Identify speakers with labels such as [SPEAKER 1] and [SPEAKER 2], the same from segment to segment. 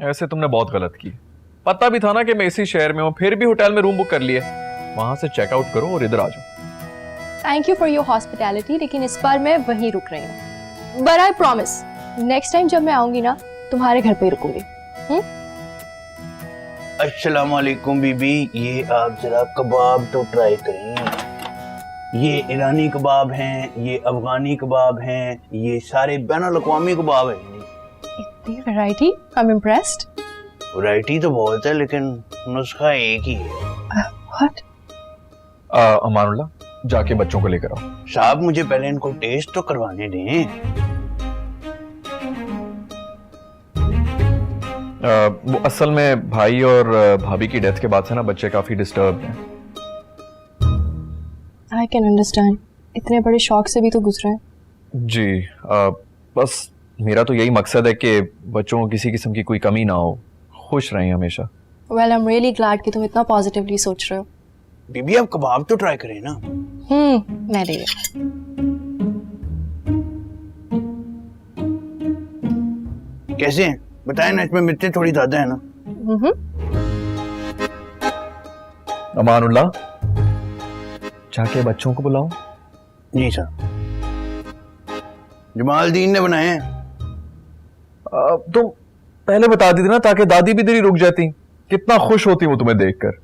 [SPEAKER 1] ऐसे तुमने बहुत गलत की। पता भी था ना कि मैं इसी शहर में हूँ, फिर भी होटल में रूम बुक कर लिए। वहां से चेकआउट करो और इधर आ जाओ।
[SPEAKER 2] Thank you for your hospitality, लेकिन इस बार मैं वहीं रुक रही हूँ। But I promise next time जब मैं आऊंगी ना, तुम्हारे घर पे ही रुकूंगी।
[SPEAKER 3] अस्सलाम वालेकुम बीबी, ये आप जरा कबाब तो ट्राई करें। ये ईरानी कबाब हैं, ये अफगानी कबाब हैं, ये सारे बैनुल-अक़वामी कबाब हैं।
[SPEAKER 2] इतनी variety, I am impressed.
[SPEAKER 3] Variety तो बहुत है लेकिन नुस्खा एक ही है।
[SPEAKER 2] व्हाट?
[SPEAKER 1] अमानुल्लाह, जाके बच्चों को लेकर आओ।
[SPEAKER 3] साहब मुझे पहले इनको टेस्ट तो करवाने दें।
[SPEAKER 1] वो असल में भाई और भाभी की डेथ के बाद से ना बच्चे काफी डिस्टर्ब हैं।
[SPEAKER 2] आई कैन अंडरस्टैंड, इतने बड़े शॉक से भी तो गुजरा है।
[SPEAKER 1] जी, बस मेरा तो यही मकसद है कि बच्चों को किसी किस्म की कोई कमी ना हो, खुश रहें हमेशा।
[SPEAKER 2] Well I am really glad कि तुम इतना पॉजिटिवली सोच रहे हो।
[SPEAKER 3] बीबी आप कबाब तो ट्राई करें ना।
[SPEAKER 2] मैं ले
[SPEAKER 3] कैसे हैं बताएं ना, इसमें मिर्चें थोड़ी ज्यादा है ना।
[SPEAKER 1] अमानुल्लाह, जाके बच्चों को बुलाओ।
[SPEAKER 3] जी सर। जमालदीन ने बनाए हैं।
[SPEAKER 1] तुम पहले बता दी थी ना, ताकि दादी भी तेरी रुक जाती। कितना खुश होती वो तुम्हें देखकर।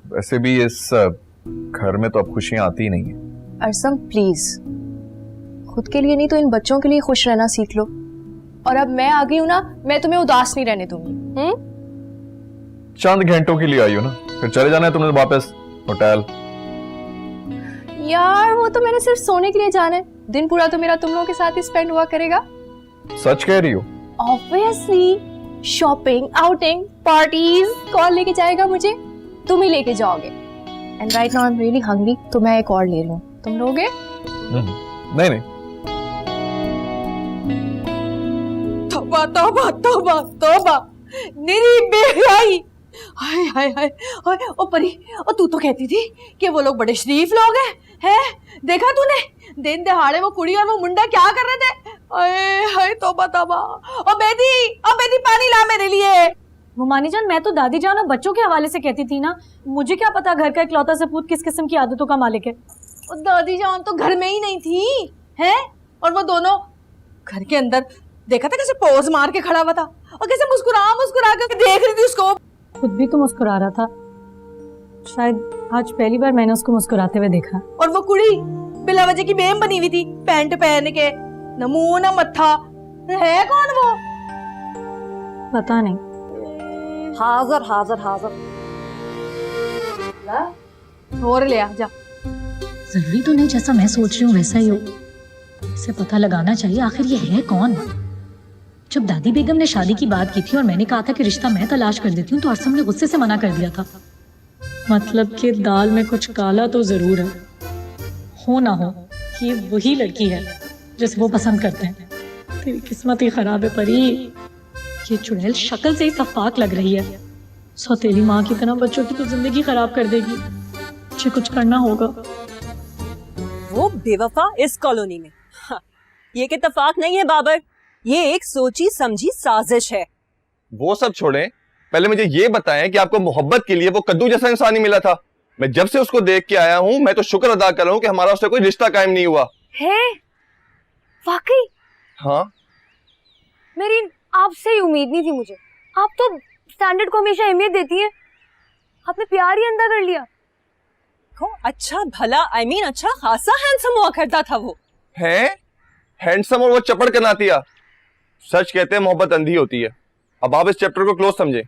[SPEAKER 1] वैसे भी इस घर में तो अब खुशियां आती ही नहीं है।
[SPEAKER 2] अरसम प्लीज, खुद के लिए नहीं तो इन बच्चों के लिए खुश रहना सीख लो। और अब मैं आ गई हूं ना, मैं तुम्हें उदास नहीं रहने दूंगी।
[SPEAKER 1] चंद घंटों के लिए आई हो ना, फिर चले जाना है तुमने वापस होटल।
[SPEAKER 2] यार वो तो मैंने सिर्फ सोने के लिए जाना है, दिन पूरा तो मेरा तुम लोगों के साथ ही स्पेंड हुआ करेगा।
[SPEAKER 1] सच कह रही हो?
[SPEAKER 2] ऑब्वियसली, शॉपिंग, आउटिंग, पार्टीज, कौन लेके जाएगा मुझे? तुम ही लेके जाओगे। And right now I am really hungry, तो मैं एक और ले लूं, तुम लोगे?
[SPEAKER 1] नहीं नहीं।
[SPEAKER 4] तौबा तौबा तौबा तौबा, निरी बेहयाई। हाय हाय हाय हाय। ओ परी, ओ तू तो कहती थी कि वो लोग बड़े शरीफ लोग हैं। देखा तूने दिन दहाड़े वो कुड़ी और वो मुंडा क्या कर रहे थे? हाय हाय तौबा तौबा। ओ बेदी पानी ला मेरे लिए।
[SPEAKER 5] मुमानी जान, मैं तो दादी जान और बच्चों के हवाले से कहती थी ना, मुझे क्या पता घर का इकलौता सपूत किस किस्म की आदतों का मालिक है।
[SPEAKER 4] ओ दादी जान तो घर में ही नहीं थी, हैं? और वो दोनों घर के अंदर देखा था कैसे पोज मार के खड़ा हुआ था और कैसे मुस्कुरा के देख रही थी उसको।
[SPEAKER 5] खुद भी तो मुस्कुरा रहा था, शायद आज पहली बार मैंने उसको मुस्कुराते हुए देखा।
[SPEAKER 4] और वो कुड़ी बिला वजह की बेम बनी हुई थी, पैंट पहन के, न मुंह न मत्था। है कौन वो?
[SPEAKER 5] पता नहीं।
[SPEAKER 4] हाजिर हाजिर हाजिर। और ले आ जा।
[SPEAKER 6] जरूरी तो नहीं जैसा मैं सोच रही हूँ वैसा ही हो। इसे पता लगाना चाहिए आखिर ये है कौन। जब दादी बेगम ने शादी की बात की थी और मैंने कहा था कि रिश्ता मैं तलाश कर देती हूँ, तो अरसम ने गुस्से से मना कर दिया था। मतलब कि दाल में कुछ काला तो जरूर है। हो ना हो ये वही लड़की है जिसे वो पसंद करते हैं। तेरी किस्मत ही खराब है परी, ये चुड़ैल शक्ल से ही सफाक लग रही है। सौतेली माँ की तरह बच्चों की तो जिंदगी खराब कर देगी। मुझे कुछ करना होगा।
[SPEAKER 7] वो बेवफा इस कॉलोनी में। हाँ, ये एक इत्तेफाक नहीं है बाबर, ये एक सोची समझी साजिश है।
[SPEAKER 8] वो सब छोड़ें, पहले मुझे ये बताएं कि आपको मोहब्बत के लिए वो कद्दू जैसा इंसान ही मिला था। मैं जब से उसको देख के आया हूं, मैं तो शुक्र अदा कर रहा हूं कि हमारा उससे कोई रिश्ता कायम नहीं हुआ
[SPEAKER 9] है। वाकई?
[SPEAKER 8] हाँ,
[SPEAKER 9] मेरी आपसे ही उम्मीद नहीं थी मुझे। आप तो स्टैंडर्ड को हमेशा अहमियत देती हैं, आपने प्यार ही अंधा कर लिया।
[SPEAKER 7] अच्छा भला अच्छा खासा हैंडसम हुआ करता था वो।
[SPEAKER 8] है हैंडसम और वो चपड़ के नातिया। सच कहते हैं मोहब्बत अंधी होती है। अब आप इस चैप्टर को क्लोज समझें।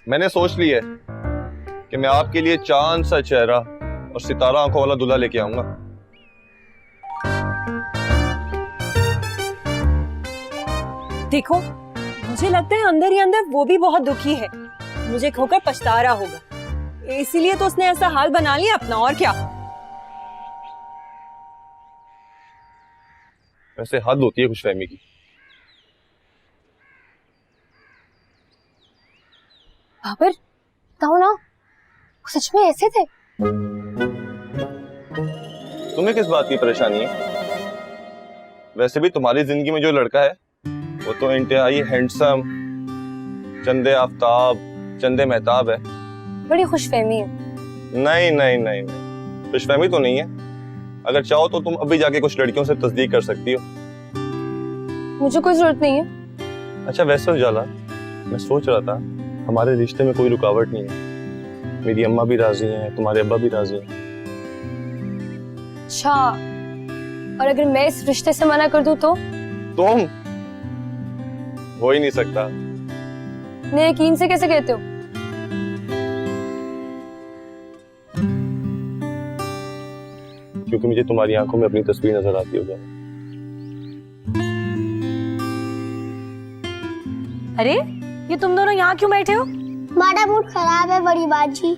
[SPEAKER 8] मैंने सोच लिया है कि मैं आपके लिए चांद सा चेहरा और सितारा आंखों वाला दूल्हा लेके आऊंगा।
[SPEAKER 7] देखो, मुझे लगता है अंदर ही अंदर वो भी बहुत दुखी है, मुझे खोकर पछता रहा होगा, इसीलिए तो उसने ऐसा हाल बना लिया अपना। और क्या,
[SPEAKER 8] वैसे हद होती है खुशफहमी की।
[SPEAKER 9] बाबर, बताओ ना, सच में ऐसे थे?
[SPEAKER 8] तुम्हें किस बात की परेशानी है? वैसे भी तुम्हारी जिंदगी में जो लड़का है वो तो इंतहाई हैंडसम, चंदे आफ्ताब, चंदे महताब है।
[SPEAKER 9] बड़ी खुशफहमी है।
[SPEAKER 8] नहीं नहीं नहीं नहीं, खुशफहमी तो नहीं है। अगर चाहो तो तुम अभी जाके कुछ लड़कियों से तस्दीक कर सकती हो।
[SPEAKER 9] मुझे कोई जरूरत नहीं है।
[SPEAKER 8] अच्छा वैसे उजाला, मैं सोच रहा था हमारे रिश्ते में कोई रुकावट नहीं है। मेरी अम्मा भी राजी हैं, तुम्हारे अब्बा भी राजी हैं।
[SPEAKER 9] अच्छा, और अगर मैं इस रिश्ते से मना कर दूं तो?
[SPEAKER 8] तुम? हो ही नहीं सकता।
[SPEAKER 9] मैं यकीन से कैसे कहते हो?
[SPEAKER 8] क्योंकि मुझे तुम्हारी आंखों में अपनी तस्वीर नजर आती होगी।
[SPEAKER 5] अरे ये तुम दोनों यहाँ क्यों बैठे हो?
[SPEAKER 10] हमारा मूड खराब है बड़ी बाजी।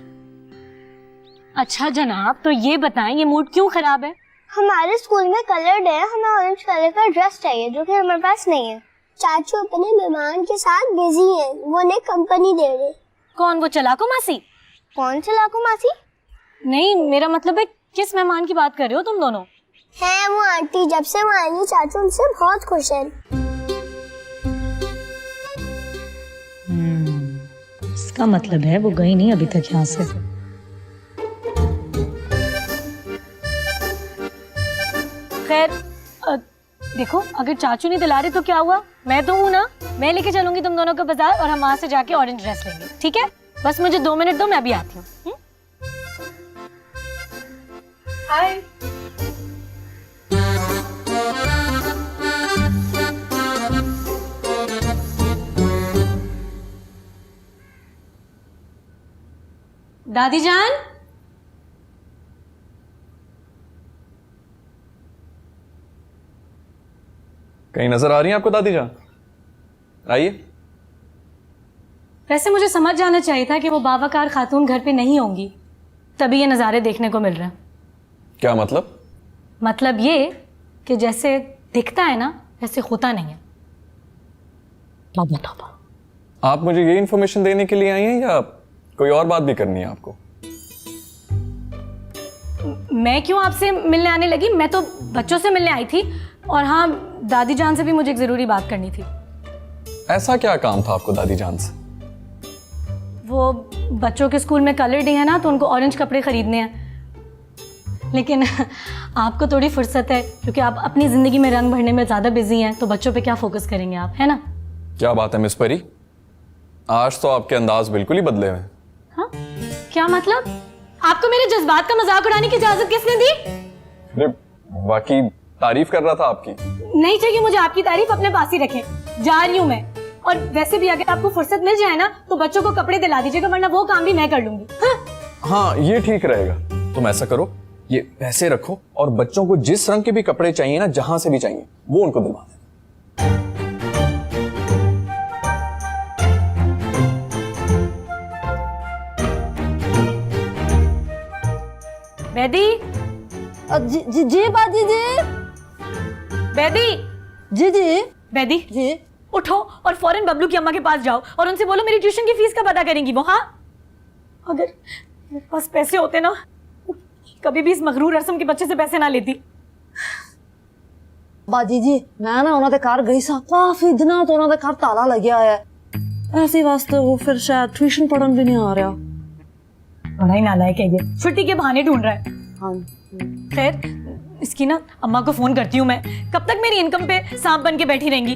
[SPEAKER 5] अच्छा जनाब, तो ये बताएं ये मूड क्यों खराब है?
[SPEAKER 10] हमारे स्कूल में कलर डे है, हमें ऑरेंज कलर का ड्रेस चाहिए जो कि हमारे पास नहीं है। चाचू अपने मेहमान के साथ बिजी हैं, वो उन्हें कंपनी दे रहे।
[SPEAKER 5] कौन, वो चलाको मासी?
[SPEAKER 10] कौन से लाखों मासी?
[SPEAKER 5] नहीं, मेरा मतलब है किस मेहमान की बात कर रहे हो तुम दोनों?
[SPEAKER 10] है वो आंटी, जब से वो आई चाचू उनसे बहुत खुश है।
[SPEAKER 6] इसका मतलब है वो गई नहीं अभी तक यहाँ से।
[SPEAKER 5] खैर देखो, अगर चाचू नहीं दिला रहे तो क्या हुआ, मैं तो हूँ ना, मैं लेके चलूंगी तुम दोनों को बाजार और हम वहां से जाके ऑरेंज ड्रेस लेंगे, ठीक है? बस मुझे 2 मिनट दो, मैं अभी आती हूँ।
[SPEAKER 4] हाय।
[SPEAKER 5] दादी जान,
[SPEAKER 1] कहीं नजर आ रही है आपको दादी जान? आइए।
[SPEAKER 5] वैसे मुझे समझ जाना चाहिए था कि वो बावकार खातून घर पे नहीं होंगी, तभी ये नज़ारे देखने को मिल रहे हैं।
[SPEAKER 1] क्या मतलब?
[SPEAKER 5] मतलब ये कि जैसे दिखता है ना वैसे होता नहीं है।
[SPEAKER 1] आप मुझे ये इन्फॉर्मेशन देने के लिए आई हैं या कोई और बात भी करनी है आपको?
[SPEAKER 5] मैं क्यों आपसे मिलने आने लगी, मैं तो बच्चों से मिलने आई थी, और हाँ दादी जान से भी मुझे एक जरूरी बात करनी थी।
[SPEAKER 1] ऐसा क्या काम था आपको दादी जान से?
[SPEAKER 5] वो बच्चों के स्कूल में कलर डे है ना, तो उनको ऑरेंज कपड़े खरीदने हैं। लेकिन आपको थोड़ी फुर्सत है क्योंकि आप अपनी जिंदगी में रंग भरने में ज्यादा बिजी हैं, तो बच्चों पे क्या फोकस करेंगे आप, है ना?
[SPEAKER 1] क्या बात है मिस परी, आज तो आपके अंदाज बिल्कुल ही बदले हुए।
[SPEAKER 5] हाँ क्या मतलब? आपको मेरे जज्बात का मजाक उड़ाने की इजाजत किसने दी?
[SPEAKER 1] अरे बाकी तारीफ कर रहा था आपकी।
[SPEAKER 5] नहीं चाहिए मुझे आपकी तारीफ, अपने पास ही रखें। जा रही हूँ मैं, और वैसे भी अगर आपको फुर्सत मिल जाए ना तो बच्चों को कपड़े दिला दीजिएगा, वरना वो काम भी मैं कर लूंगी।
[SPEAKER 1] हाँ ये ठीक रहेगा। तुम ऐसा करो, ये पैसे रखो और बच्चों को जिस रंग के भी कपड़े चाहिए ना, जहां से भी चाहिए, वो उनको दिलवा देना।
[SPEAKER 5] बेदी,
[SPEAKER 4] जी बाजी जी।
[SPEAKER 5] बेदी,
[SPEAKER 4] जी जी
[SPEAKER 5] बेदी
[SPEAKER 4] जी।
[SPEAKER 5] उठो और फौरन बबलू की अम्मा के पास जाओ और उनसे बोलो मेरी ट्यूशन की फीस का पता करेंगी वो। हाँ, अगर मेरे पास पैसे होते ना, कभी भी इस मगरूर रस्म के बच्चे से पैसे ना लेती।
[SPEAKER 4] बाजी जी, मैं ना उन्होंने घर गई सा, काफी दिनों तो उन्होंने घर ताला लगे आया है, ऐसे वास्ते वो फिर शायद ट्यूशन पढ़न भी नहीं आ रहा।
[SPEAKER 5] बड़ा ही नालायक है ये, छुट्टी के बहाने ढूंढ रहा है।
[SPEAKER 4] हाँ
[SPEAKER 5] खैर, इसकी ना अम्मा को फोन करती हूँ मैं, कब तक मेरी इनकम पे सांप बन के बैठी रहेंगी।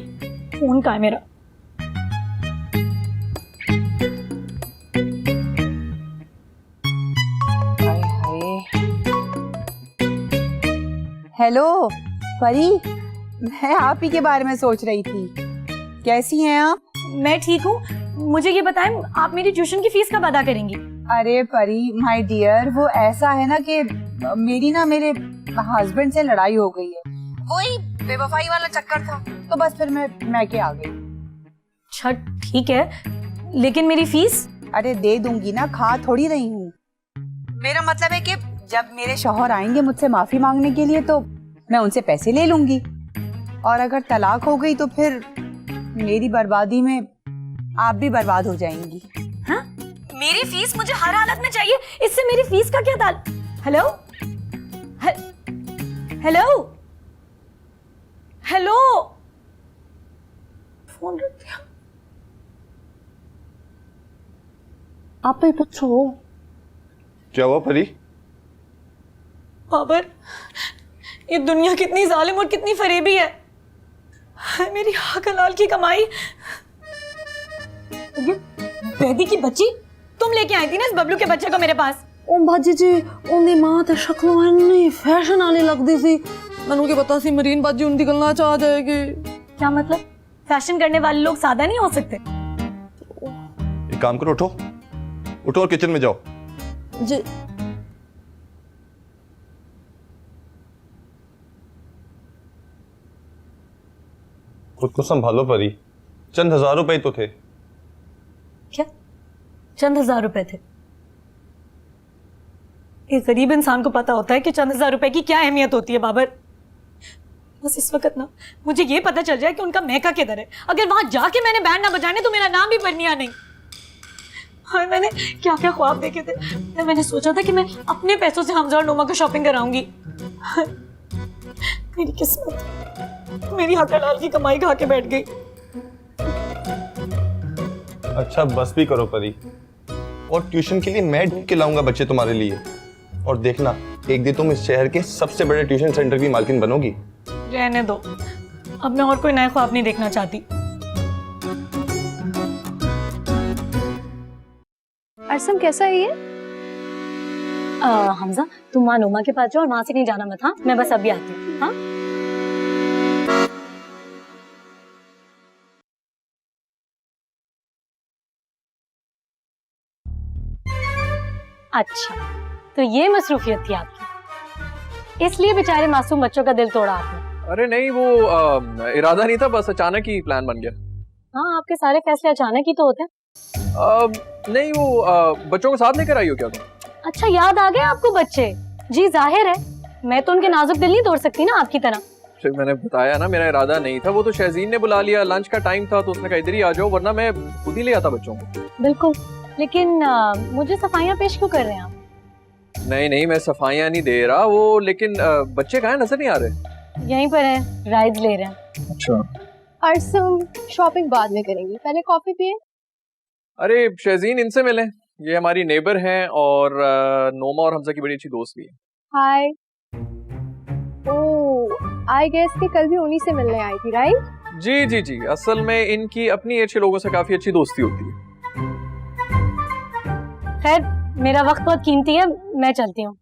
[SPEAKER 5] फोन कहाँ है मेरा?
[SPEAKER 11] हेलो परी, मैं आप ही के बारे में सोच रही थी। कैसी हैं आप?
[SPEAKER 5] मैं ठीक हूँ, मुझे ये बताएं आप मेरी ट्यूशन की फीस कब अदा करेंगी?
[SPEAKER 11] अरे परी माय डियर, वो ऐसा है ना कि मेरे हस्बैंड से लड़ाई हो गई है, वही बेवफाई वाला चक्कर था, तो बस फिर मैं के आ गई।
[SPEAKER 5] अच्छा ठीक है, लेकिन मेरी फीस?
[SPEAKER 11] अरे दे दूंगी ना, खा थोड़ी रही हूँ। मेरा मतलब है कि जब मेरे शौहर आएंगे मुझसे माफी मांगने के लिए तो मैं उनसे पैसे ले लूंगी, और अगर तलाक हो गई तो फिर मेरी बर्बादी में आप भी बर्बाद हो जाएंगी।
[SPEAKER 5] हाँ? मेरी फीस मुझे हर हालत में चाहिए, इससे मेरी फीस का क्या ताल? हेलो हेलो हेलो, फोन रख दिया।
[SPEAKER 2] आप ही पूछो।
[SPEAKER 8] क्या हुआ परी?
[SPEAKER 5] बाबर, ये दुनिया कितनी जालिम और कितनी फरेबी है। हाय मेरी हक हलाल की कमाई। ये बेदी की बच्ची तुम लेके आई थी ना इस बबलू के बच्चे को मेरे पास।
[SPEAKER 4] ओ बाजी जी उनकी मां ते शक्लों इन्नी फैशन वाली लगदी सी, मैनू के पता सी मरीन बाजी उनकी गल्ला च आ जाएगी।
[SPEAKER 5] क्या मतलब? फैशन करने वाले लोग सादा नहीं हो सकते?
[SPEAKER 8] एक काम करो, उठो उठो और किचन में जाओ।
[SPEAKER 4] जी
[SPEAKER 8] खुद को संभालो परी, चंद 1000 रुपए तो थे।
[SPEAKER 5] क्या चंद 1000 रुपए थे? एक गरीब इंसान को पता होता है कि चंद 1000 रुपए की क्या अहमियत होती है बाबर। बस इस वक्त ना मुझे ये पता चल जाए कि उनका महका किधर है। अगर वहां जाके मैंने बैंड ना बजाने तो मेरा नाम भी परनिया नहीं। हाँ, मैंने क्या क्या ख्वाब देखे थे। मैंने सोचा था कि मैं अपने पैसों से हमजा और नोमा को शॉपिंग कराऊंगी। मेरी किस्मत मेरी हक हलाल की कमाई खा के बैठ गई।
[SPEAKER 8] अच्छा बस भी करो परी, और ट्यूशन के लिए मैं ढूंढ के लाऊंगा बच्चे तुम्हारे लिए। और देखना एक दिन तुम इस शहर के सबसे बड़े ट्यूशन सेंटर की मालकिन बनोगी।
[SPEAKER 5] रहने दो, अब मैं और कोई नए ख्वाब नहीं देखना चाहती।
[SPEAKER 2] अरसम कैसा है ये?
[SPEAKER 5] हमजा तुम वहाँ नोमा के पास जाओ और वहां से नहीं जाना मत। हाँ, मैं बस अभी आती हूँ। हाँ अच्छा, तो ये मसरूफियत थी आपकी, इसलिए बेचारे मासूम बच्चों का दिल तोड़ा आपने।
[SPEAKER 1] अरे नहीं, वो इरादा नहीं था, बस अचानक ही प्लान बन गया।
[SPEAKER 5] हाँ, आपके सारे फैसले अचानक ही तो होते हैं।
[SPEAKER 1] नहीं वो बच्चों को साथ लेकर आई हो क्या तुम?
[SPEAKER 5] अच्छा, याद आ गए आपको बच्चे? जी जाहिर है, मैं तो उनके नाजुक दिल नहीं तोड़ सकती ना आपकी तरह।
[SPEAKER 1] मैंने बताया ना मेरा इरादा नहीं था, वो तो शहजीन ने बुला लिया, लंच का टाइम था तो उसने कहा इधर ही आ जाओ, वरना मैं खुद ही ले आता बच्चों को।
[SPEAKER 5] बिल्कुल, लेकिन मुझे सफाइयाँ पेश क्यों कर रहे हैं आप?
[SPEAKER 1] नहीं नहीं, मैं सफाइयाँ नहीं दे रहा वो, लेकिन बच्चे कहाँ हैं, नजर नहीं आ रहे।
[SPEAKER 5] यहीं पर है, राइड्स ले रहे हैं।
[SPEAKER 1] अच्छा,
[SPEAKER 2] अरसम शॉपिंग बाद में करेंगी, पहले कॉफी पिए।
[SPEAKER 1] अरे शहजीन इनसे मिलें, ये हमारी नेबर हैं और नोमा और हमजा की बड़ी अच्छी दोस्त भी है।
[SPEAKER 2] हाय। ओह, आई गेस कि कल भी उन्हीं से मिलने आई थी, राइट?
[SPEAKER 1] जी जी जी, असल में इनकी अपनी एज के लोगों से काफी अच्छी दोस्ती होती है।
[SPEAKER 5] खैर, मेरा वक्त बहुत कीमती है, मैं चलती हूँ।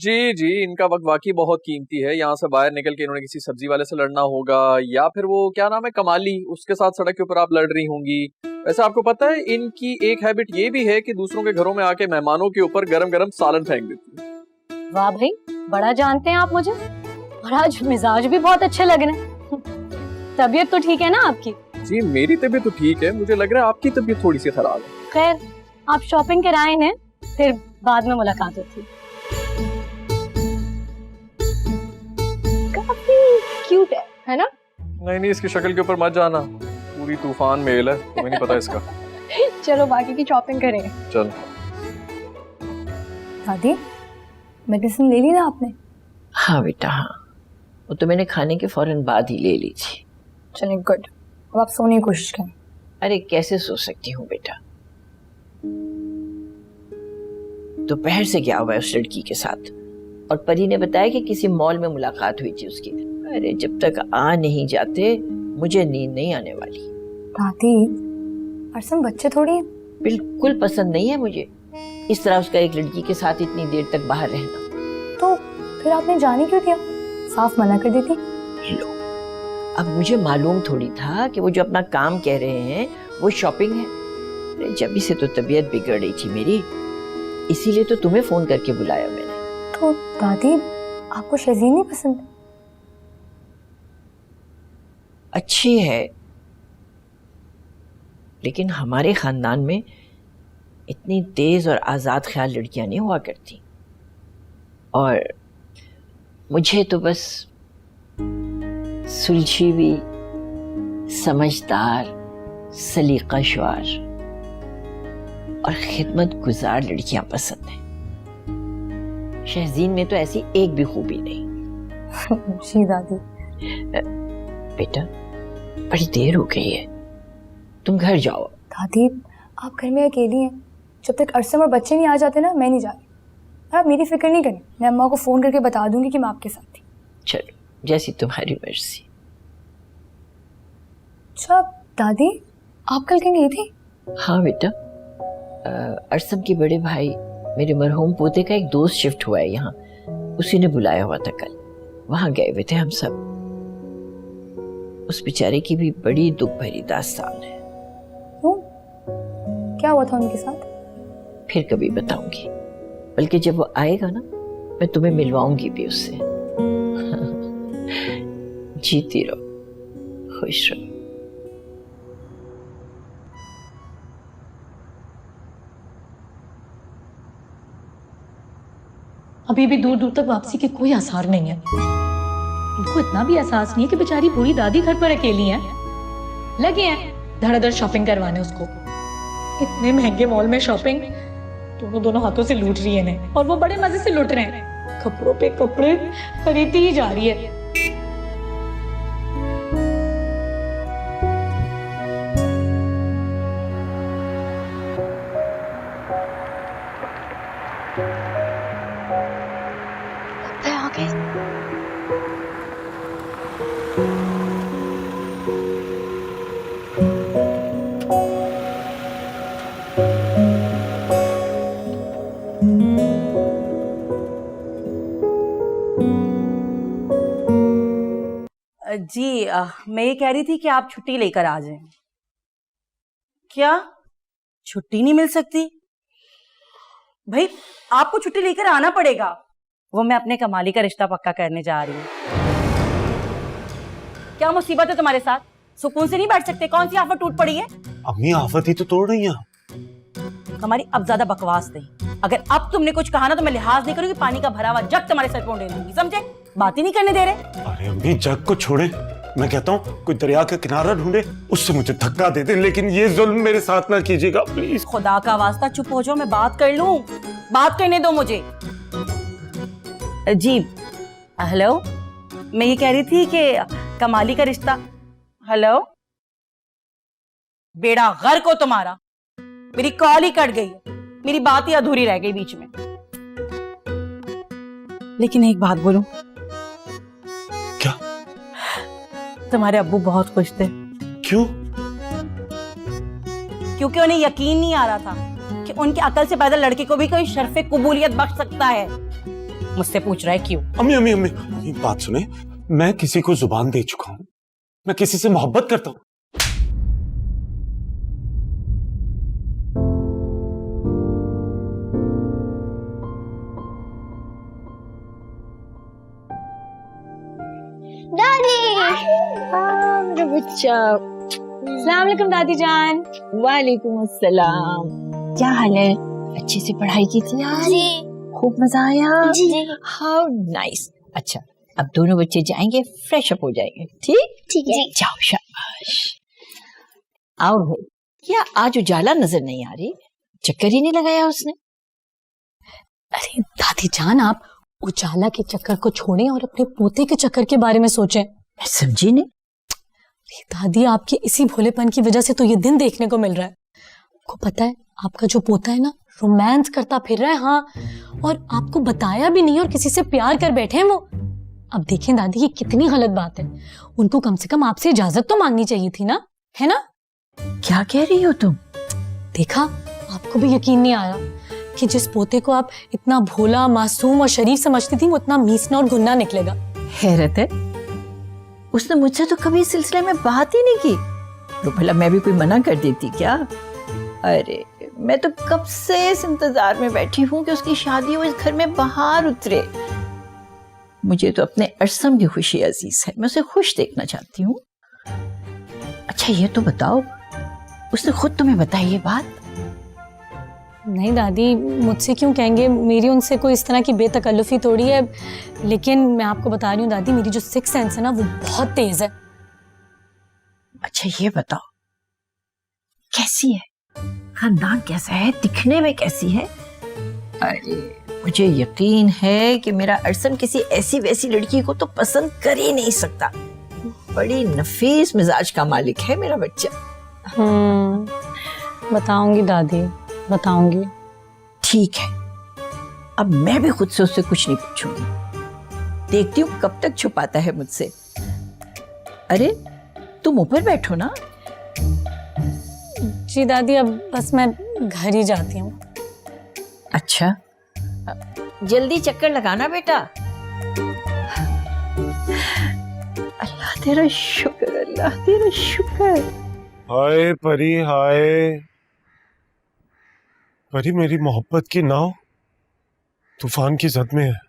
[SPEAKER 1] जी जी, इनका वक्त वाकई बहुत कीमती है। यहाँ से बाहर निकल के इन्होंने किसी सब्जी वाले से लड़ना होगा, या फिर वो क्या नाम है कमाली, उसके साथ सड़क के ऊपर आप लड़ रही होंगी। वैसे आपको पता है इनकी एक हैबिट ये भी है कि दूसरों के घरों में आके मेहमानों के ऊपर गरम गरम सालन फेंक देती है।
[SPEAKER 5] वाह भाई, बड़ा जानते हैं आप मुझे, और आज मिजाज भी बहुत अच्छे लग रहे हैं। तबीयत तो ठीक है ना आपकी?
[SPEAKER 1] जी मेरी तबीयत तो ठीक है, मुझे लग रहा है आपकी तबीयत थोड़ी सी खराब है।
[SPEAKER 5] खैर, आप शॉपिंग कराए हैं, फिर बाद में मुलाकात होती।
[SPEAKER 2] काफी क्यूट है ना?
[SPEAKER 1] नहीं नहीं, इसकी शक्ल के ऊपर मत जाना, पूरी तूफान मेल है, तुम्हें नहीं पता इसका।
[SPEAKER 2] चलो बाकी की शॉपिंग करें।
[SPEAKER 1] चल।
[SPEAKER 9] दादी, मेडिसिन ले ली ना आपने?
[SPEAKER 12] हाँ बेटा, हाँ, वो तो मैंने खाने के फौरन बाद ही ले ली थी।
[SPEAKER 9] चलिए गुड, अब आप सोने की कोशिश करें।
[SPEAKER 12] अरे कैसे सो सकती हूँ बेटा, दोपहर से क्या हुआ है उस लड़की के साथ, और परी ने बताया कि किसी मॉल में मुलाकात हुई थी उसकी। अरे जब तक आ नहीं जाते मुझे नींद नहीं आने वाली।
[SPEAKER 9] दादी, अरसम बच्चे थोड़ी है।
[SPEAKER 12] बिल्कुल पसंद नहीं है मुझे इस तरह उसका एक लड़की के साथ इतनी देर तक बाहर रहना।
[SPEAKER 9] तो फिर आपने जाने क्यों दिया? साफ मना कर देती।
[SPEAKER 12] लो, अब मुझे मालूम थोड़ी था कि वो जो अपना काम कह रहे हैं वो शॉपिंग है। जब से तो तबीयत बिगड़ रही थी मेरी, इसीलिए तो तुम्हें फोन करके बुलाया मैंने।
[SPEAKER 9] तो दादी, आपको शहजीन नहीं पसंद?
[SPEAKER 12] अच्छी है, लेकिन हमारे खानदान में इतनी तेज और आजाद ख्याल लड़कियां नहीं हुआ करती, और मुझे तो बस सुलझी हुई, समझदार, सलीकाशवार और खिदमत गुजार लड़कियां पसंद हैं। शहजीन में तो ऐसी एक भी खूबी नहीं।
[SPEAKER 2] जी दादी।
[SPEAKER 12] बेटा बड़ी देर हो गई है, तुम घर जाओ।
[SPEAKER 2] दादी आप घर में अकेली हैं, जब तक अरसम और बच्चे नहीं आ जाते ना मैं नहीं जा रही। और आप मेरी फिक्र नहीं करनी, मैं अम्मा को फ़ोन करके बता दूंगी कि मैं आपके साथ थी।
[SPEAKER 12] चलो जैसी तुम्हारी मर्जी।
[SPEAKER 2] अच्छा दादी आप कल कहीं गई थी?
[SPEAKER 12] हाँ बेटा, अरसम के बड़े भाई मेरे मरहूम पोते का एक दोस्त शिफ्ट हुआ है यहाँ, उसी ने बुलाया हुआ था कल, वहां गए हुए थे हम सब। उस बेचारे की भी बड़ी दुख भरी दास्तान है।
[SPEAKER 2] क्यों, क्या हुआ था उनके साथ?
[SPEAKER 12] फिर कभी बताऊंगी, बल्कि जब वो आएगा ना मैं तुम्हें मिलवाऊंगी भी उससे। जीती रहो, खुश रहो।
[SPEAKER 6] अभी भी दूर दूर तक वापसी के कोई आसार नहीं है। इनको इतना भी एहसास नहीं है कि बेचारी बूढ़ी दादी घर पर अकेली हैं। लगे हैं धड़ाधड़ शॉपिंग करवाने उसको। इतने महंगे मॉल में शॉपिंग दोनों हाथों से लूट रही है इन्हें, और वो बड़े मजे से लूट रहे हैं। कपड़ों पे कपड़े खरीदती ही जा रही है।
[SPEAKER 7] जी मैं ये कह रही थी कि आप छुट्टी लेकर आ जाएं। क्या छुट्टी नहीं मिल सकती? भाई आपको छुट्टी लेकर आना पड़ेगा। वो मैं अपने कमाली का रिश्ता पक्का करने जा रही हूँ। क्या मुसीबत है तुम्हारे साथ? सुकून से नहीं बैठ सकते? कौन सी आफत टूट पड़ी है?
[SPEAKER 3] अम्मी आफत ही तो तोड़ रही हैं।
[SPEAKER 7] हमारी अब ज्यादा बकवास नहीं। अगर अब तुमने कुछ कहा ना तो मैं लिहाज नहीं करूंगी, पानी का भरा हुआ जग तुम्हारे सर पर उंडेल दूंगी, समझे? बात ही नहीं करने दे रहे।
[SPEAKER 13] अरे अम्मी जग को छोड़े, मैं कहता हूँ कोई दरिया का किनारा ढूंढे, उससे मुझे धक्का दे दे, लेकिन ये जुल्म मेरे साथ ना कीजिएगा प्लीज।
[SPEAKER 7] खुदा का वास्ता चुप हो जाओ, मैं बात कर लूं। बात करने दो मुझे। जी हेलो, मैं ये कह रही थी कि कमाली का रिश्ता। हेलो, बेड़ा गर्क हो तुम्हारा। मेरी कॉल ही कट गई, मेरी बात ही अधूरी रह गई बीच में। लेकिन एक बात बोलूं?
[SPEAKER 13] क्या?
[SPEAKER 7] तुम्हारे अब्बू बहुत खुश थे।
[SPEAKER 13] क्यों?
[SPEAKER 7] क्योंकि उन्हें यकीन नहीं आ रहा था कि उनकी अकल से पैदा लड़के को भी कोई शर्फे कबूलियत बख्श सकता है। मुझसे पूछ रहा है क्यों?
[SPEAKER 13] अम्मी अम्मी अम्मी अम्मी बात सुने, मैं किसी को जुबान दे चुका हूँ, मैं किसी से मोहब्बत करता हूँ।
[SPEAKER 10] दादी
[SPEAKER 12] बच्चा,
[SPEAKER 2] अस्सलाम वालेकुम दादी जान।
[SPEAKER 12] वालेकुम अस्सलाम। क्या हाल है? अच्छे से पढ़ाई की थी आज?
[SPEAKER 10] जी
[SPEAKER 12] खूब मजा आया?
[SPEAKER 10] जी।
[SPEAKER 12] How nice. अच्छा अब दोनों बच्चे जाएंगे, फ्रेश अप हो जाएंगे। ठीक
[SPEAKER 10] ठीक है।
[SPEAKER 12] जाओ, शाबाश। आओ भाई। क्या आज उजाला नजर नहीं आ रही? चक्कर ही नहीं लगाया उसने?
[SPEAKER 6] अरे दादी जान, आप उजाला के चक्कर को छोड़ें और अपने पोते के चक्कर के बारे में सोचें।
[SPEAKER 12] मैं समझी नहीं।
[SPEAKER 6] दादी आपके इसी भोलेपन की वजह से तो ये दिन देखने को मिल रहा है। आपको पता है आपका जो पोता है ना, रोमांस करता फिर रहा है। हाँ, और आपको बताया भी नहीं और किसी से प्यार कर बैठे हैं वो। अब देखें दादी, ये कितनी गलत बात है। उनको कम से कम आपसे इजाजत तो मांगनी चाहिए थी ना, है ना?
[SPEAKER 12] क्या कह रही हो तुम?
[SPEAKER 6] देखा, आपको भी यकीन नहीं आया कि जिस पोते को आप इतना भोला, मासूम और शरीफ समझती थी, वो इतना मीसना और गुन्ना निकलेगा।
[SPEAKER 12] हैरत है, उसने मुझसे तो कभी इस सिलसिले में बात ही नहीं की। तो भला मैं भी कोई मना कर देती क्या? अरे मैं तो कब से इस इंतजार में बैठी हूँ कि उसकी शादी हो, इस घर में बाहर उतरे। मुझे तो अपने अरसम की खुशी अजीज है, मैं उसे खुश देखना चाहती हूँ। अच्छा ये तो बताओ, उसने खुद तुम्हें बताई ये बात?
[SPEAKER 6] नहीं दादी, मुझसे क्यों कहेंगे, मेरी उनसे कोई इस तरह की बेतकल्लुफी थोड़ी है। लेकिन मैं आपको बता रही हूँ दादी, मेरी जो सिक्स सेंस है ना, वो बहुत तेज है।
[SPEAKER 12] अच्छा ये बताओ, कैसी है, खानदान कैसा है, दिखने में कैसी है? अरे मुझे यकीन है कि मेरा अरसम किसी ऐसी वैसी लड़की को तो पसंद कर ही नहीं सकता। बड़ी नफीस मिजाज का मालिक है मेरा बच्चा।
[SPEAKER 5] बताऊंगी दादी, बताऊंगी।
[SPEAKER 12] ठीक है, अब मैं भी खुद से उससे कुछ नहीं पूछूंगी। देखती हूँ कब तक छुपाता है मुझसे। अरे तुम ऊपर बैठो ना।
[SPEAKER 5] जी दादी, अब बस मैं घर ही जाती हूँ।
[SPEAKER 12] अच्छा, जल्दी चक्कर लगाना बेटा। अल्लाह तेरा शुक्र, अल्लाह तेरा शुक्र।
[SPEAKER 13] हाय परी, हाय परी, मेरी मोहब्बत की नाव तूफान की जद में है।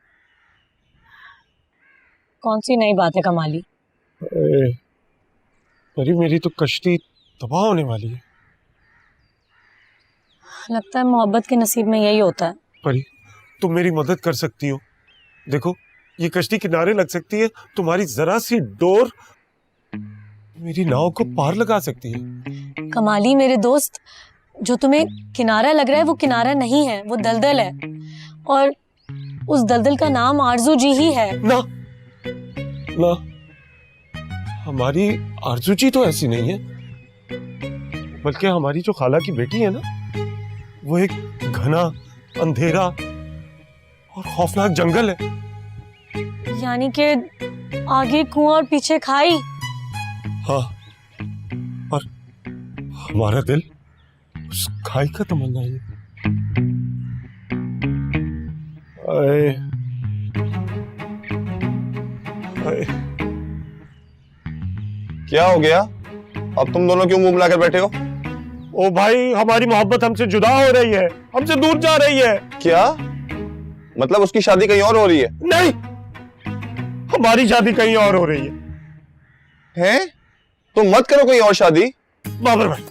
[SPEAKER 5] कौन सी नई बात है कमाली?
[SPEAKER 13] परी मेरी तो कश्ती तबाह होने वाली है।
[SPEAKER 5] लगता है मोहब्बत के नसीब में यही होता है।
[SPEAKER 13] परी तुम मेरी मदद कर सकती हो। देखो ये कश्ती किनारे लग सकती है, तुम्हारी जरा सी डोर मेरी नाव को पार लगा सकती है।
[SPEAKER 5] कमाली मेरे दोस्त, जो तुम्हें किनारा लग रहा है वो किनारा नहीं है, वो दलदल है। और उस दलदल का नाम आरजू जी ही है।
[SPEAKER 13] ना ना, हमारी आरजू जी तो ऐसी नहीं है, बल्कि हमारी जो खाला की बेटी है ना, वो एक घना अंधेरा और खौफनाक जंगल है।
[SPEAKER 5] यानी कि आगे कुआं और पीछे खाई।
[SPEAKER 13] हाँ, और हमारा दिल उस खाई का तमन्ना है। आए, आए।
[SPEAKER 8] क्या हो गया? अब तुम दोनों क्यों मुंह मिलाकर बैठे हो?
[SPEAKER 13] ओ भाई, हमारी मोहब्बत हमसे जुदा हो रही है, हमसे दूर जा रही है।
[SPEAKER 8] क्या मतलब? उसकी शादी कहीं और हो रही है?
[SPEAKER 13] नहीं, हमारी शादी कहीं और हो रही है।
[SPEAKER 8] हैं? तो मत करो कोई और शादी।
[SPEAKER 13] बाबर भाई,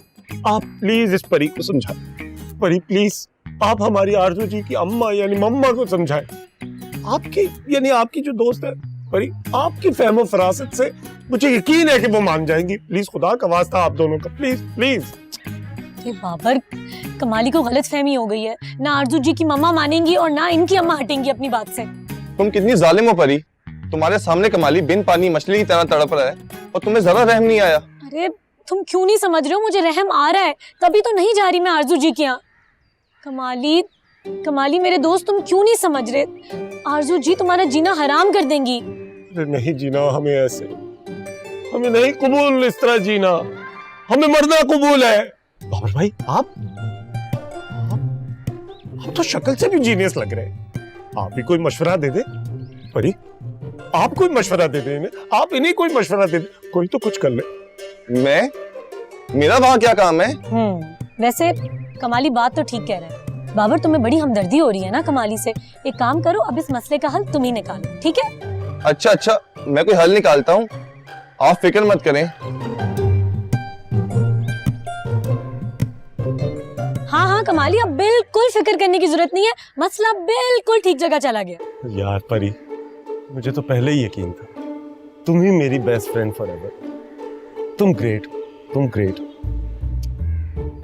[SPEAKER 13] आप प्लीज इस परी को समझाएं। परी प्लीज, आप हमारी आरजू जी की अम्मा यानी मम्मा को समझाएं। आपकी यानी आपकी जो दोस्त है परी, आपकी फहमो फरासत से मुझे यकीन है कि वो मान जाएंगी। प्लीज, खुदा का वास्ता आप दोनों का, प्लीज प्लीज।
[SPEAKER 5] ये बाबर, कमाली को गलत फहमी हो गई है। ना आरजू जी की मम्मा मानेंगी और ना इनकी अम्मा हटेंगी अपनी बात से।
[SPEAKER 8] तुम कितनी जालिम हो परी। तुम्हारे सामने कमाली बिन पानी मछली की तरह तड़प रहा है और तुम्हें जरा रहम नहीं आया।
[SPEAKER 5] अरे तुम क्यों नहीं समझ रहे हो? मुझे रहम आ रहा है, तभी तो नहीं जा रही मैं आरजू जी के यहाँ। कमाली, कमाली मेरे दोस्त, तुम क्यों नहीं समझ रहे? आरजू जी तुम्हारा जीना हराम कर देंगी।
[SPEAKER 13] अरे नहीं जीना हमें ऐसे, हमें नहीं कबूल इस तरह जीना, हमें मरना कबूल है। बाबर भाई, आप तो शक्ल से भी जीनियस लग रहे हैं। आप ही कोई मशवरा दे दे परी, आप कोई मशवरा दे दे इन्हें, आप इन्हें कोई मशवरा दे दे, कोई तो कुछ कर ले।
[SPEAKER 8] मैं? मेरा वहां क्या काम है?
[SPEAKER 5] वैसे कमाली बात तो ठीक कह रहे हैं। बाबर, तुम्हें बड़ी हमदर्दी हो रही है ना कमाली से। एक काम करो, अब इस मसले का हल तुम ही निकालो, ठीक है?
[SPEAKER 8] अच्छा, मैं कोई हल निकालता हूँ, आप फिक्र मत करें।
[SPEAKER 5] हाँ कमाली, अब बिल्कुल फिक्र करने की जरूरत नहीं है। मसला बिल्कुल ठीक जगह चला गया।
[SPEAKER 13] यार परी, मुझे तो पहले ही यकीन था, तुम ही मेरी बेस्ट फ्रेंड फॉरएवर। तुम ग्रेट, तुम ग्रेट।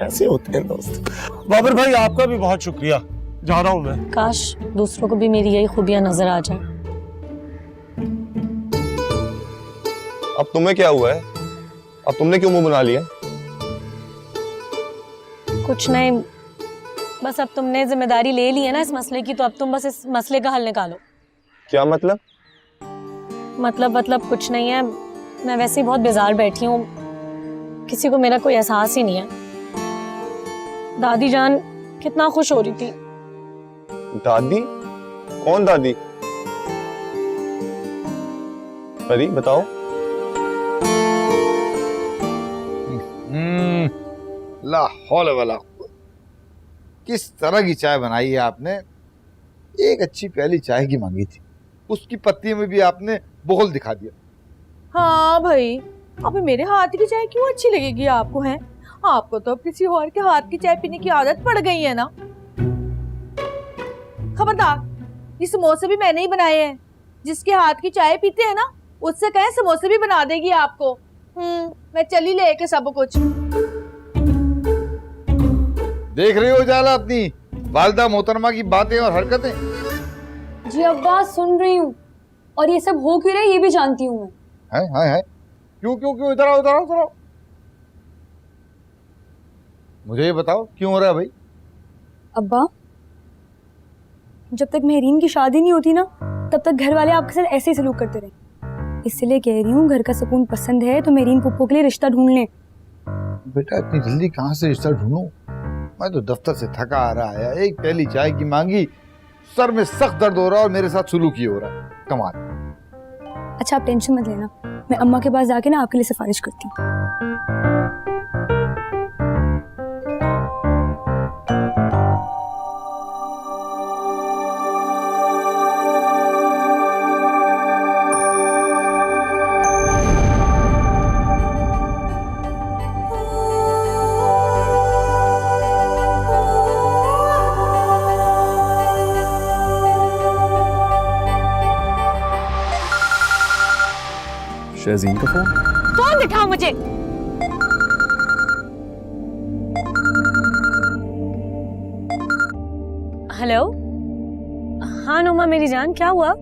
[SPEAKER 13] ऐसे होते हैं दोस्त। बाबर भाई, आपका भी बहुत शुक्रिया। जा रहा हूं मैं।
[SPEAKER 5] काश दूसरों को भी मेरी यही खूबियां नजर आ जाए।
[SPEAKER 8] अब तुम्हें क्या हुआ है? अब तुमने क्यों मुंह बना लिया?
[SPEAKER 5] कुछ नहीं, बस अब तुमने जिम्मेदारी ले ली है ना इस मसले की, तो अब तुम बस इस मसले का हल निकालो।
[SPEAKER 8] क्या मतलब?
[SPEAKER 5] मतलब कुछ नहीं है। मैं वैसे ही बहुत बेजार बैठी हूँ, किसी को मेरा कोई एहसास ही नहीं है। दादी जान कितना खुश हो रही थी।
[SPEAKER 8] दादी? कौन दादी? परी बताओ।
[SPEAKER 14] ला हौल वला कुव्वत। किस तरह की चाय बनाई है आपने? एक अच्छी प्याली चाय की मांगी थी, उसकी पत्ती में भी आपने बोल दिखा दिया।
[SPEAKER 4] हाँ भाई, अबे मेरे हाथ की चाय क्यों अच्छी लगेगी आपको? है आपको तो अब किसी और के हाथ की चाय पीने की आदत पड़ गई है ना। खबरदार, ये समोसे भी मैंने ही बनाए हैं। जिसके हाथ की चाय पीते हैं ना, उससे कहें समोसे भी बना देगी आपको। मैं चली लेके सब कुछ।
[SPEAKER 14] देख रही हो जाला अपनी वालिदा मोहतरमा की बातें और हरकतें?
[SPEAKER 9] जी अब्बा सुन रही हूँ, और ये सब हो क्यों रहा है ये भी जानती हूँ मैं।
[SPEAKER 14] है क्यों क्यों क्यों, इधर आओ इधर आओ इधर आओ, मुझे ये बताओ क्यों हो रहा है भाई?
[SPEAKER 9] अब्बा, जब तक मेहरीन की शादी नहीं होती ना, तब तक घर वाले आपके साथ ऐसे ही सलूक करते रहे। इसलिए कह रही हूँ, घर का सुकून पसंद है तो मेहरीन पुप्पो के लिए रिश्ता ढूंढ लें।
[SPEAKER 14] बेटा इतनी जल्दी कहाँ से रिश्ता ढूंढूं? मैं तो दफ्तर से थका आ रहा है, एक पहली चाय की मांगी, सर में सख्त दर्द हो रहा है और मेरे साथ सुलूक ही हो रहा है। कमाल।
[SPEAKER 9] अच्छा आप टेंशन मत लेना, मैं अम्मा के पास जाके ना आपके लिए सिफारिश करती हूँ।
[SPEAKER 1] शहजीन का फोन।
[SPEAKER 9] फोन दिखाओ मुझे। हेलो, हाँ नुमा मेरी जान, क्या हुआ?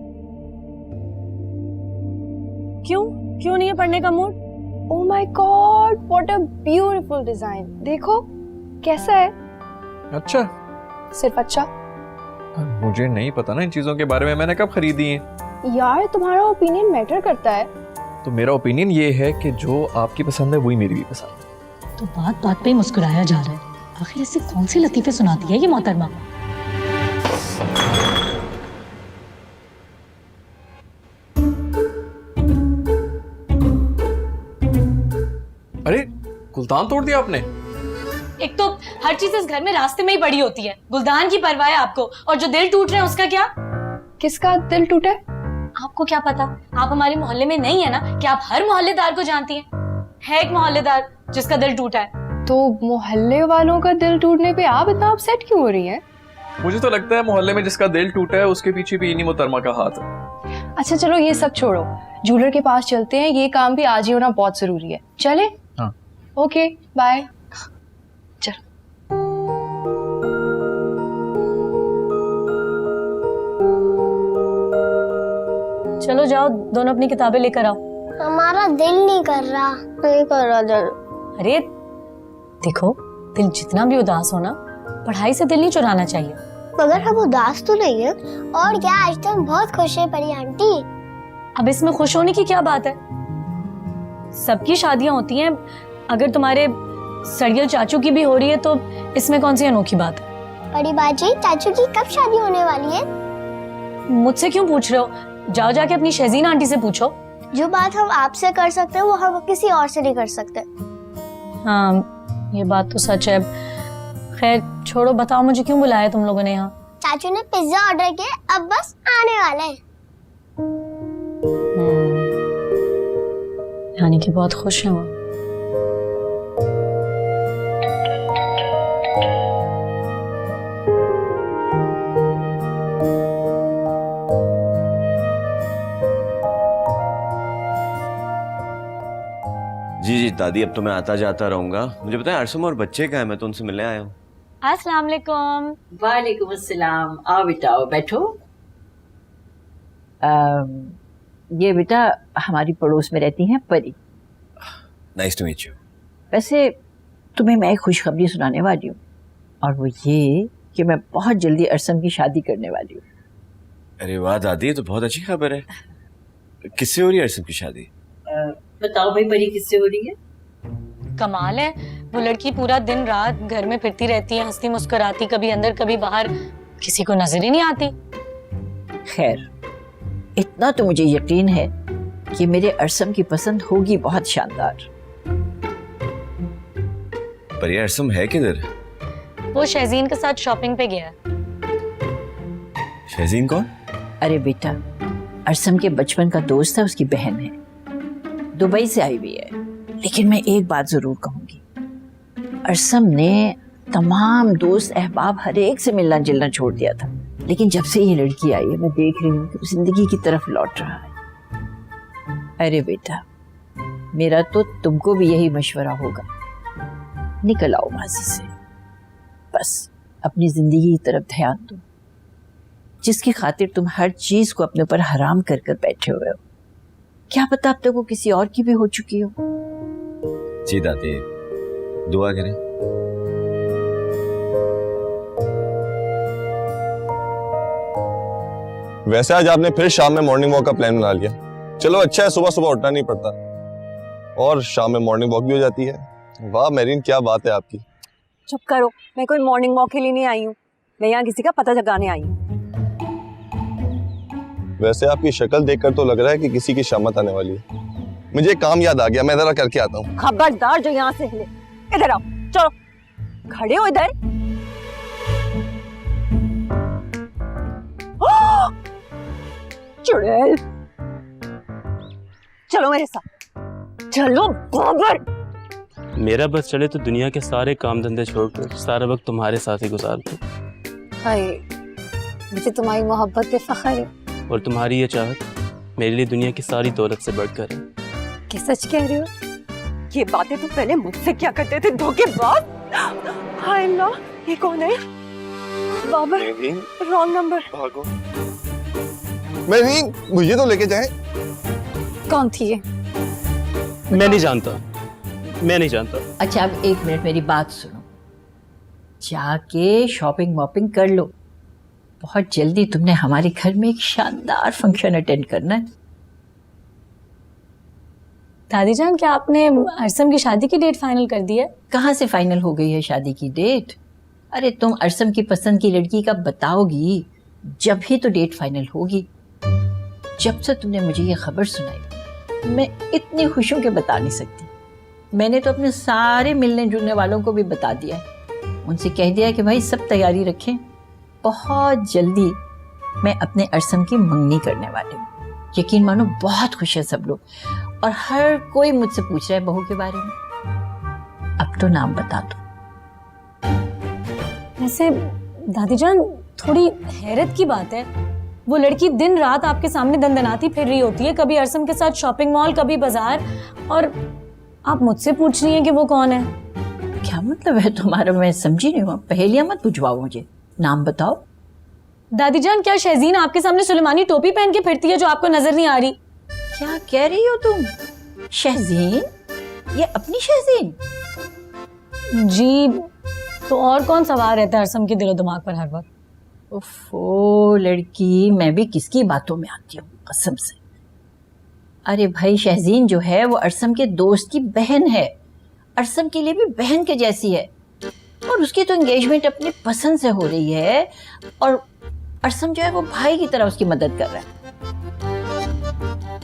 [SPEAKER 9] क्यों नहीं है पढ़ने का mood?
[SPEAKER 2] Oh my God, what a beautiful design. देखो कैसा है।
[SPEAKER 1] अच्छा,
[SPEAKER 2] सिर्फ अच्छा?
[SPEAKER 1] मुझे नहीं पता ना इन चीजों के बारे में, मैंने कब खरीदी है।
[SPEAKER 2] यार तुम्हारा ओपिनियन मैटर करता है।
[SPEAKER 1] तो मेरा ओपिनियन ये है कि जो आपकी पसंद है वही मेरी भी पसंद है।
[SPEAKER 6] तो बात बात पे मुस्कुराया जा रहा है। आखिर इससे कौन से लतीफे सुनाती है ये मोहतरमा?
[SPEAKER 1] अरे गुलदान तोड़ दिया आपने?
[SPEAKER 5] एक तो हर चीज इस घर में रास्ते में ही पड़ी होती है। गुलदान की परवाह है आपको, और जो दिल टूट रहा है उसका क्या?
[SPEAKER 2] किसका दिल टूटा है?
[SPEAKER 5] आपको क्या पता? आप हमारे मोहल्ले में नहीं है ना कि आप हर मोहल्लेदार को जानती हैं। है एक मोहल्लेदार जिसका दिल टूटा है।
[SPEAKER 2] तो मोहल्ले वालों का दिल टूटने पे आप इतना अपसेट क्यों हो रही हैं?
[SPEAKER 1] मुझे तो लगता है मोहल्ले में जिसका दिल टूटा है उसके पीछे भी इन्हीं मोहतरमा का हाथ है।
[SPEAKER 2] अच्छा चलो ये सब छोड़ो, जूलर के पास चलते हैं, ये काम भी आज ही होना बहुत जरूरी है। चले?
[SPEAKER 1] हाँ।
[SPEAKER 2] Okay bye.
[SPEAKER 5] चलो जाओ, दोनों अपनी किताबें लेकर आओ।
[SPEAKER 10] हमारा दिल नहीं कर रहा। नहीं कर रहा दिल।
[SPEAKER 5] अरे देखो, दिल जितना भी उदास हो ना, पढ़ाई से दिल नहीं चुराना चाहिए।
[SPEAKER 10] मगर हम उदास तो नहीं है। और क्या, आज तो हम बहुत खुश है परी आंटी।
[SPEAKER 5] अब इसमें खुश होने की क्या बात है? सबकी शादियां होती हैं, अगर तुम्हारे सड़ियल चाचू की भी हो रही है तो इसमें कौन सी अनोखी बात है?
[SPEAKER 10] परी बाजी, चाचू की कब शादी होने वाली है?
[SPEAKER 5] मुझसे क्यों पूछ रहे हो? जाओ जाके अपनी शहजीन आंटी से पूछो।
[SPEAKER 10] जो बात हम आपसे कर सकते हैं वो हम किसी और से नहीं कर सकते।
[SPEAKER 5] हाँ ये बात तो सच है। खैर छोड़ो, बताओ मुझे क्यों बुलाया तुम लोगों ने यहाँ?
[SPEAKER 10] चाचू ने पिज्जा ऑर्डर किया, अब बस आने वाला है।
[SPEAKER 5] यानी कि बहुत खुश है वो।
[SPEAKER 15] जी जी दादी, अब तो मैं आता जाता रहूंगा। मुझे बताएं अरसम और बच्चे कहाँ हैं? मैं तो उनसे मिलने आया हूँ।
[SPEAKER 5] अस्सलाम वालेकुम।
[SPEAKER 12] वालेकुम अस्सलाम। आओ बेटा आओ, बैठो। ये बेटा हमारी पड़ोस में रहती हैं Pari.
[SPEAKER 15] Nice to meet you.
[SPEAKER 12] वैसे तुम्हें मैं एक खुशखबरी सुनाने वाली हूँ, और वो ये कि मैं बहुत जल्दी अरसम की शादी करने वाली हूँ।
[SPEAKER 15] अरे वाह दादी, ये तो बहुत अच्छी खबर है। किससे हो रही है अरसम की शादी?
[SPEAKER 12] बताओ भाई, परी किससे हो रही है?
[SPEAKER 5] कमाल है, वो लड़की पूरा दिन रात घर में फिरती रहती है, हंसती मुस्कुराती, कभी अंदर कभी बाहर, किसी को नजर ही नहीं आती।
[SPEAKER 12] खैर इतना तो मुझे यकीन है कि मेरे अरसम की पसंद होगी बहुत शानदार।
[SPEAKER 15] पर ये अरसम है किधर?
[SPEAKER 5] वो शहजीन के साथ शॉपिंग पे गया।
[SPEAKER 15] शहजीन कौन?
[SPEAKER 12] अरे बेटा, अरसम के बचपन का दोस्त है, उसकी बहन है, दुबई से आई हुई है। लेकिन मैं एक बात जरूर कहूंगी, अरसम ने तमाम दोस्त अहबाब हर एक से मिलना जुलना छोड़ दिया था, लेकिन जब से ये लड़की आई है मैं देख रही हूँ कि जिंदगी की तरफ लौट रहा है। अरे बेटा, मेरा तो तुमको भी यही मशवरा होगा, निकल आओ माजी से, बस अपनी जिंदगी की तरफ ध्यान दो। जिसकी खातिर तुम हर चीज को अपने ऊपर हराम कर कर बैठे हुए हो। क्या पता अब तक वो किसी और की भी हो चुकी हो।
[SPEAKER 15] जी दादी, दुआ करें।
[SPEAKER 8] वैसे आज आपने फिर शाम में मॉर्निंग वॉक का प्लान बना लिया। चलो अच्छा है, सुबह सुबह उठना नहीं पड़ता और शाम में मॉर्निंग वॉक भी हो जाती है। वाह मेरीन, क्या बात है आपकी।
[SPEAKER 4] चुप करो, मैं कोई मॉर्निंग वॉक के लिए नहीं आई हूँ, मैं यहाँ किसी का पता जगाने आई हूँ।
[SPEAKER 8] वैसे आपकी शक्ल देखकर तो लग रहा है कि किसी की शामत आने वाली है। मुझे एक काम याद आ गया, मैं जरा करके आता हूँ।
[SPEAKER 4] खबरदार जो यहाँ से हिले, इधर आओ, चलो खड़े हो इधर। चुड़ैल, चलो मेरे साथ, चलो बाबर।
[SPEAKER 16] मेरा बस चले तो दुनिया के सारे काम धंधे छोड़कर सारा वक्त तुम्हारे साथ ही गुजार दूं।
[SPEAKER 4] हाय, मुझे तुम्हारी मोहब्बत पे फख्र है
[SPEAKER 16] और तुम्हारी ये चाहत मेरे लिए दुनिया की सारी दौलत से बढ़कर है।
[SPEAKER 4] क्या सच कह रहे हो? ये बातें तुम पहले मुझसे क्या करते थे, धोखेबाज। हाय अल्लाह, ये कौन है? Babar, wrong number.
[SPEAKER 8] भागो मेरीन, मुझे तो लेके जाए।
[SPEAKER 4] कौन थी ये?
[SPEAKER 16] मैं नहीं जानता, मैं नहीं जानता।
[SPEAKER 12] अच्छा अब एक मिनट मेरी बात सुनो, जाके शॉपिंग वॉपिंग कर लो। बहुत जल्दी तुमने हमारे घर में एक शानदार फंक्शन अटेंड करना है।
[SPEAKER 5] दादी जान, क्या आपने अरसम की शादी की डेट फाइनल कर दी है?
[SPEAKER 12] कहाँ से फाइनल हो गई है शादी की डेट? अरे तुम अरसम की पसंद की लड़की का बताओगी जब ही तो डेट फाइनल होगी। जब से तुमने मुझे ये खबर सुनाई मैं इतनी खुश हूं कि बता नहीं सकती। मैंने तो अपने सारे मिलने जुलने वालों को भी बता दिया है, उनसे कह दिया कि भाई सब तैयारी रखें, बहुत जल्दी मैं अपने अरसम की मंगनी करने वाली हूँ। यकीन मानो बहुत खुश है सब लोग और हर कोई मुझसे पूछ रहा है बहू के बारे में। अब तो नाम बता दो।
[SPEAKER 5] वैसे दादी जान, थोड़ी हैरत की बात है, वो लड़की दिन रात आपके सामने दंदनाती फिर रही होती है, कभी अरसम के साथ शॉपिंग मॉल, कभी बाजार, और आप मुझसे पूछ रही हैं कि वो कौन है।
[SPEAKER 12] क्या मतलब है तुम्हारा? मैं समझी नहीं हूँ, पहेलियां मत बुझवाओ मुझे, नाम बताओ।
[SPEAKER 5] दादी जान, क्या शहजीन आपके सामने सुलेमानी टोपी पहन के फिरती है जो आपको नजर नहीं आ रही?
[SPEAKER 12] क्या कह रही हो तुम? शहजीन? ये अपनी शहजीन?
[SPEAKER 5] जी, तो और कौन सवार रहता है अरसम के दिलो दिमाग पर हर वक्त?
[SPEAKER 12] ओफो लड़की, मैं भी किसकी बातों में आती हूँ कसम से। अरे भाई, शहजीन जो है वो अरसम के दोस्त की बहन है, अरसम के लिए भी बहन के जैसी है, और उसकी तो एंगेजमेंट अपनी पसंद से हो रही है और अरसम जो है वो भाई की तरह उसकी मदद कर रहा है।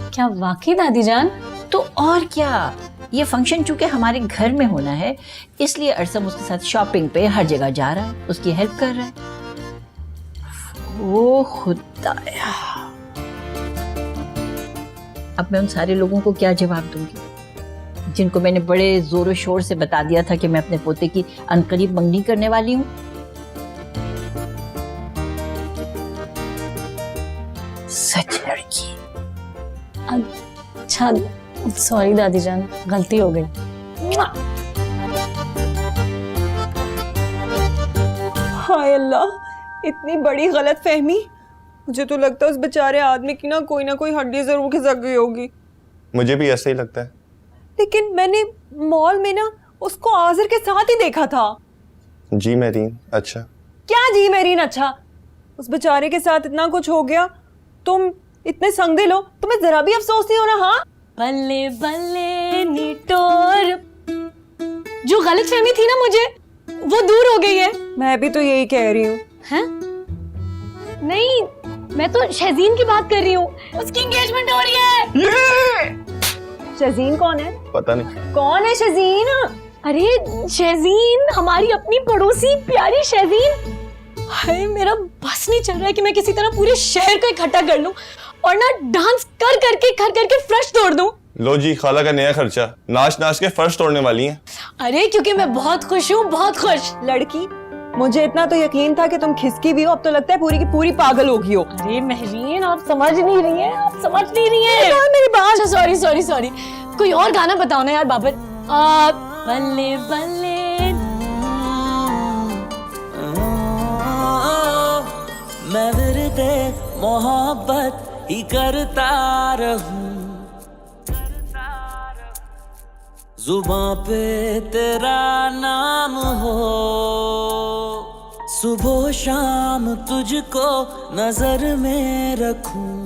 [SPEAKER 5] क्या वाकई दादी जान?
[SPEAKER 12] तो और क्या, ये फंक्शन चूंकि हमारे घर में होना है इसलिए अरसम उसके साथ शॉपिंग पे हर जगह जा रहा है, उसकी हेल्प कर रहा है। ओ खुदाया, अब मैं उन सारे लोगों को क्या जवाब दूंगी जिनको मैंने बड़े जोरों शोर से बता दिया था कि मैं अपने पोते की अनकरीब मंगनी करने वाली हूँ। सच लड़की।
[SPEAKER 5] अच्छा, सॉरी दादी जान, गलती हो गई।
[SPEAKER 4] हाय अल्लाह, इतनी बड़ी गलत फहमी। मुझे तो लगता है उस बेचारे आदमी की ना कोई हड्डी जरूर खिसक गई होगी।
[SPEAKER 8] मुझे भी ऐसा ही लगता है।
[SPEAKER 4] लेकिन मैंने मॉल में ना उसको आजिर के साथ ही देखा था।
[SPEAKER 8] जी मेरीन, अच्छा
[SPEAKER 4] क्या जी मेरीन अच्छा? उस बेचारे के साथ इतना कुछ हो गया, तुम इतने संगदिल हो, तुम्हें जरा भी अफसोस नहीं हो रहा? हाँ,
[SPEAKER 5] बल्ले बल्ले निटोर, जो गलतफहमी थी ना मुझे, वो दूर हो गई है।
[SPEAKER 4] मैं भी तो यही कह रही हूँ।
[SPEAKER 5] हैं? नहीं, मैं तो शहजीन की बात कर रही हूँ, उसकी एंगेजमेंट हो रही है।
[SPEAKER 4] शहजीन कौन है?
[SPEAKER 8] पता नहीं
[SPEAKER 4] कौन है शहजीन?
[SPEAKER 5] अरे शहजीन, हमारी अपनी पड़ोसी प्यारी शहजीन। हाय, मेरा बस नहीं चल रहा है कि मैं किसी तरह पूरे शहर को इकट्ठा कर लूं और ना डांस कर करके फर्श तोड़ दूं।
[SPEAKER 8] लो जी, खाला का नया खर्चा, नाच नाच के फर्श तोड़ने वाली हैं।
[SPEAKER 5] अरे क्योंकि मैं बहुत खुश हूँ, बहुत खुश।
[SPEAKER 4] लड़की, मुझे इतना तो यकीन था कि तुम खिसकी भी हो, अब तो लगता है पूरी की पूरी पागल हो गई हो।
[SPEAKER 5] अरे महरीन, आप समझ नहीं रही हैं, आप समझ नहीं रही हैं मेरी बात। अच्छा, सॉरी, कोई और गाना बताओ ना यार बाबर। बल्ले बल्ले
[SPEAKER 17] मैं दे मोहब्बत ही करता रहूं, जुबां पे तेरा नाम हो, सुबह शाम तुझको नजर में रखूं।